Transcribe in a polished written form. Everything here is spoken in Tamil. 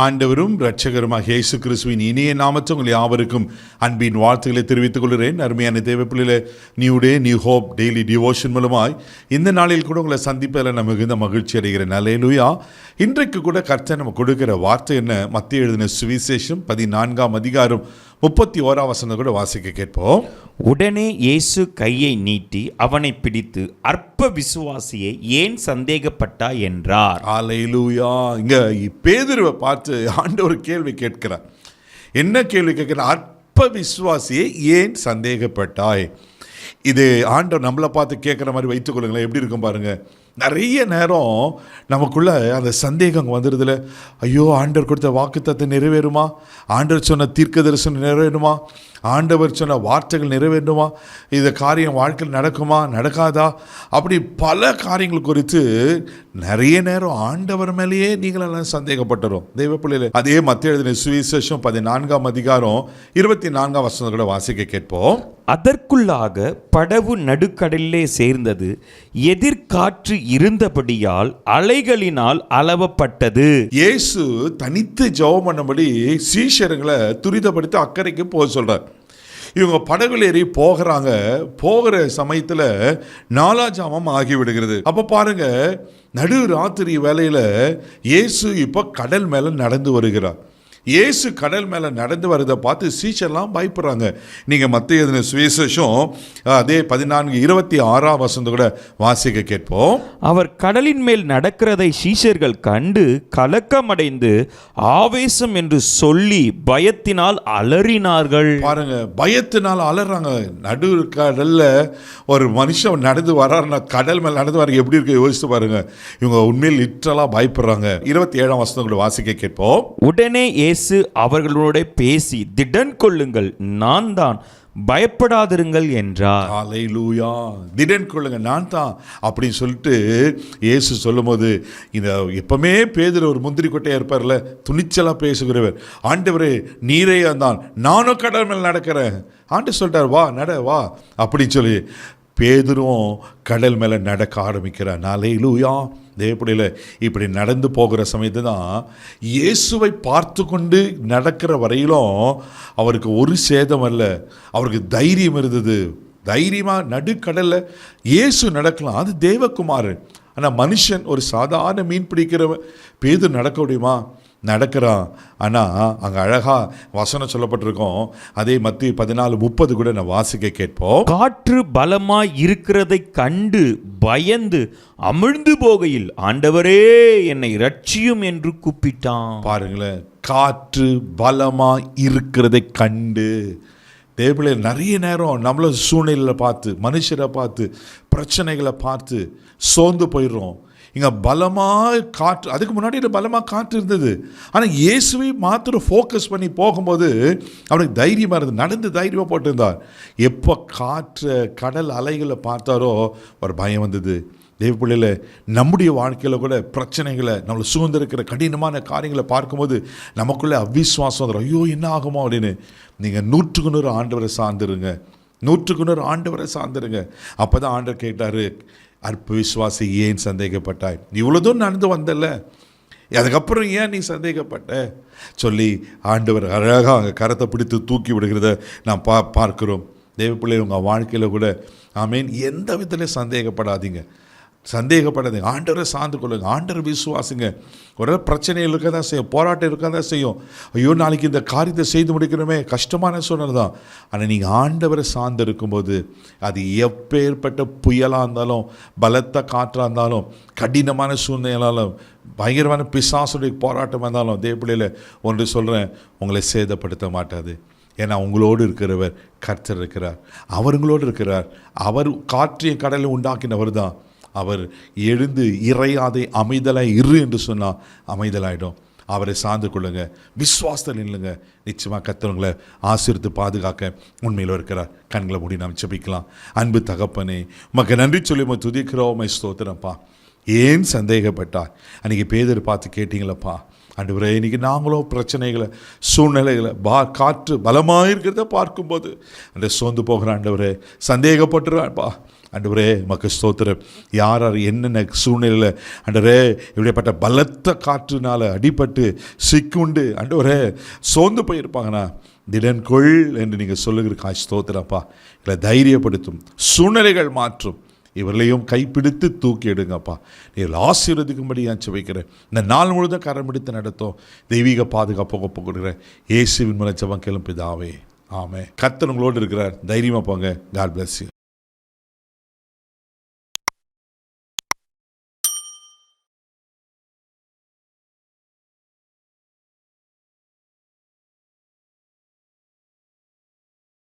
ஆண்டவரும் இரட்சகருமாக இயேசு கிறிஸ்துவின் இனிய நாமத்தில் உங்கள் யாவருக்கும் அன்பின் வாழ்த்துக்களை தெரிவித்துக் கொள்கிறேன். அருமையான தேவப்பிள்ளையில நியூ ஹோப் டெய்லி டிவோஷன் மூலமாய் இந்த நாளில் கூட உங்களை சந்திப்பதில் நான் மிகுந்த மகிழ்ச்சி அடைகிறேன். அல்லேலூயா. இன்றைக்கு கூட கர்த்தர் நம்ம கொடுக்கிற வார்த்தை என்ன? மத்தேயு எழுதின சுவிசேஷம் 14ஆம் அதிகாரம் 31ஆம் வசனம் கூட வாசிக்க கேட்போம். உடனே இயேசு கையை நீட்டி அவனை பிடித்து, அற்ப விசுவாசியை ஏன் சந்தேகப்பட்டா என்றார். அல்லேலூயா. இங்க பேதுருவை பார்த்து ஆண்டவர் கேள்வி கேட்கிறார். என்ன கேள்வி கேட்கிறார்? அற்ப விசுவாசியை ஏன் சந்தேகப்பட்டாய்? இது ஆண்டவர் நம்மளை பார்த்து கேட்குற மாதிரி வைத்துக் கொள்ளுங்களேன். எப்படி இருக்கும் பாருங்க. நிறைய நேரம் நமக்குள்ள அந்த சந்தேகம் வந்துடுதுல. ஐயோ, ஆண்டவர் கொடுத்த வாக்குத்தத்தை நிறைவேறுமா? ஆண்டவர் சொன்ன தீர்க்க தரிசனம் நிறைவேறுமா? ஆண்டவர் சொன்ன வார்த்தைகள் நிறைவேறுமா? இந்த காரியம் வாழ்க்கையில் நடக்குமா நடக்காதா? அப்படி பல காரியங்கள் குறித்து நிறைய நேரம் ஆண்டவர் மேலேயே நீங்களெல்லாம் சந்தேகப்பட்டுரும் தெய்வ பிள்ளைகளே. அதே மத்தேயு எழுதின சுவிசேஷம் 14ஆம் அதிகாரம் 24ஆம் வசனம் கூட வாசிக்க கேட்போம். அதற்குள்ளாக படவு நடுக்கடலிலே சேர்ந்தது. எதிர்காற்று இருந்தபடியால் அலைகளினால் அளவப்பட்டது. இயேசு தனித்து ஜெபம் பண்ணபடி சீஷர்களை துரிதப்படுத்தி அக்கறைக்கு போக சொல்றார். இவங்க படகுல ஏறி போகிற சமயத்தில் 4 ஜாமம் ஆகிவிடுகிறது. அப்போ பாருங்க, நடு ராத்திரி வேளையில் இயேசு இப்போ கடல் மேலே நடந்து வருகிறார். இயேசு கடல் மேலே நடந்து வரதை பார்த்து சீஷர்லாம் பயப்படுறாங்க. நீங்கள் மத்தேயு எழுதின சுவிசேஷம் அதே 14:26ஆம் வசனம் கூட வாசிக்க கேட்போம். அவர் கடலின் மேல் நடக்கிறதை சீஷர்கள் கண்டு கலக்கமடைந்து ஆவேசம் என்று சொல்லி பயத்தினால் அலறினார்கள். பாருங்க, பயத்தினால் அலறாங்க. நடு கடல்ல ஒரு மனுஷன் நடந்து வர்றாருன்னா கடல் மேல் நடந்து வர எப்படி இருக்கு யோசித்து பாருங்க. இவங்க உண்மையில் லிட்டரலா பயப்படுறாங்க. 27ஆம் வசனம் கூட வாசிக்க கேட்போம். உடனே இயேசு அவர்களோட பேசி, திடன் கொள்ளுங்கள், நான் தான், பயப்படாதிருங்கள் என்றார். அல்லேலூயா. திடன் கொள்ளுங்க, நான் தான் அப்படின்னு சொல்லிட்டு இயேசு சொல்லும் போது, இந்த எப்பவுமே பேதுரு ஒரு முந்திரி கொட்டையா இருப்பார்ல, துணிச்சலா பேசுகிறவர். ஆண்டவரே நீரே தான், நானும் கடல் மேல் நடக்கிறேன். ஆண்டு சொல்லிட்டார், வா நட வா அப்படின்னு சொல்லி பேதுரும் கடல் மேலே நடக்க ஆரம்பிக்கிறார். அல்லேலூயா. தேவப்பிள்ளையில இப்படி நடந்து போகிற சமயத்து தான் இயேசுவை பார்த்து கொண்டு நடக்கிற வரையிலும் அவருக்கு ஒரு சேதம் அல்ல, அவருக்கு தைரியம் இருந்தது. தைரியமாக நடுக்கடலில் இயேசு நடக்கலாம், அது தேவகுமாரன். ஆனால் மனுஷன், ஒரு சாதாரண மீன் பிடிக்கிறவன் பேதுரு நடக்க முடியுமா? நடக்கிறான். ஆனால் அங்கே அழகாக வசனம் சொல்லப்பட்டிருக்கோம். அதே மத்தேயு 14:30 கூட நான் வாசிக்க கேட்போம். காற்று பலமாய் இருக்கிறதை கண்டு பயந்து அமிழ்ந்து போகையில், ஆண்டவரே என்னை ரட்சியும் என்று கூப்பிட்டான். பாருங்களேன், காற்று பலமாய் இருக்கிறதை கண்டு. தேவப்பிள்ளை நிறைய நேரம் நம்மள சூழ்நிலையில் பார்த்து, மனுஷரை பார்த்து, பிரச்சனைகளை பார்த்து சோர்ந்து போயிடுறோம். இங்கே பலமாக காற்று, அதுக்கு முன்னாடி பலமாக காற்று இருந்தது. ஆனால் இயேசுவை மாத்திரம் ஃபோக்கஸ் பண்ணி போகும்போது அவனுக்கு தைரியமாக இருந்தது, நடந்து தைரியமாக போட்டிருந்தார். எப்போ காற்று கடல் அலைகளை பார்த்தாரோ ஒரு பயம் வந்தது. தேவப்பிள்ளையில் நம்முடைய வாழ்க்கையில் கூட பிரச்சனைகளை, நம்மளை சூழ்ந்திருக்கிற கடினமான காரியங்களை பார்க்கும்போது நமக்குள்ளே அவிஸ்வாசம் வந்துடும். ஐயோ என்ன ஆகுமோ அப்படின்னு. நீங்கள் 100க்கு 100 ஆண்டவரை சார்ந்துருங்க, 100க்கு 100 ஆண்டவரை சார்ந்துருங்க. அப்போ தான் ஆண்டவர் கேட்டார், அற்ப விசுவாசி ஏன் சந்தேகப்பட்டாய்? இவ்வளோ தூரம் நடந்து வந்தல, அதுக்கப்புறம் ஏன் நீ சந்தேகப்பட்ட சொல்லி ஆண்டவர் அழகாக அங்கே கரத்தை பிடித்து தூக்கி விடுகிறத நான் பார்க்கிறோம். தேவப்பிள்ளை உங்கள் வாழ்க்கையில் கூட ஆமேன், எந்த விதத்துலையும் சந்தேகப்படாதீங்க, சந்தேகப்படாதீங்க. ஆண்டவரை சார்ந்து கொள்ளுங்க, ஆண்டவர் விசுவாசிங்க. ஒரு பிரச்சனைகள் இருக்க தான் செய்யும், போராட்டம் இருக்க தான் செய்யும். ஐயோ நாளைக்கு இந்த காரியத்தை செய்து முடிக்கணுமே, கஷ்டமான சூழ்நிலை தான். ஆனால் நீங்கள் ஆண்டவரை சார்ந்து இருக்கும்போது அது எப்பேற்பட்ட புயலாக இருந்தாலும், பலத்த காற்றாக இருந்தாலும், கடினமான சூழ்நிலையாலும், பயங்கரமான பிசாசுடைய போராட்டம் இருந்தாலும், தேவப்பிள்ளையில் ஒன்று சொல்கிறேன், உங்களை சேதப்படுத்த மாட்டாது. ஏன்னா உங்களோடு இருக்கிறவர் கர்த்தர் இருக்கிறார், அவருங்களோடு இருக்கிறார். அவர் காற்றையும் கடலை உண்டாக்கினவர் தான். அவர் எழுந்து இறையாதை அமைதலாய் இரு என்று சொன்னால் அமைதலாயிடும். அவரை சார்ந்து கொள்ளுங்க, விசுவாசத்தில் இல்லைங்க. நிச்சயமாக கர்த்தர் ஆசீர்வதித்து பாதுகாக்க உண்மையில் இருக்கிறார். கண்களை மூடி நாம் ஜெபிக்கலாம். அன்பு தகப்பனே, உமக்கு நன்றி சொல்லி துதிக்கிறோம், ஸ்தோத்திரப்பா. ஏன் சந்தேகப்பட்டார்? அன்றைக்கி பேதுரு பார்த்து கேட்டீங்களப்பா. ஆண்டவரே, இன்றைக்கி நாங்களும் பிரச்சனைகளை, சூழ்நிலைகளை, காற்று பலமாக இருக்கிறத பார்க்கும்போது அந்த சோர்ந்து போகிற ஆண்டவரே, சந்தேகப்பட்டுறாப்பா. ஆண்டவரே மக்கு ஸ்தோத்திரம். யார் யார் என்னென்ன சூழ்நிலையில் ஆண்டவரே இப்படிப்பட்ட பலத்த காற்றுனால அடிபட்டு சிக்குண்டு ஆண்டவரே சோர்ந்து போயிருப்பாங்கண்ணா, திடன்கொள் என்று நீங்கள் சொல்லுகிற ஸ்தோத்திரப்பா. இல்லை தைரியப்படுத்தும், சூழ்நிலைகள் மாற்றும், இவர்களையும் கைப்பிடித்து தூக்கி எடுங்கப்பா. நீங்கள் ஆசீர்வதிக்கும்படி நான் ஜெபிக்கிறேன். இந்த நாள் முழுதும் கரம் பிடித்து நடத்தும் தெய்வீக பாதுகாப்பாக போகிறேன் இயேசுவின் மூலம் ஜெபம் கேளும் பிதாவே, ஆமென். கர்த்தர் உங்களோடு இருக்கிறார். தைரியமாக போங்க. God bless you.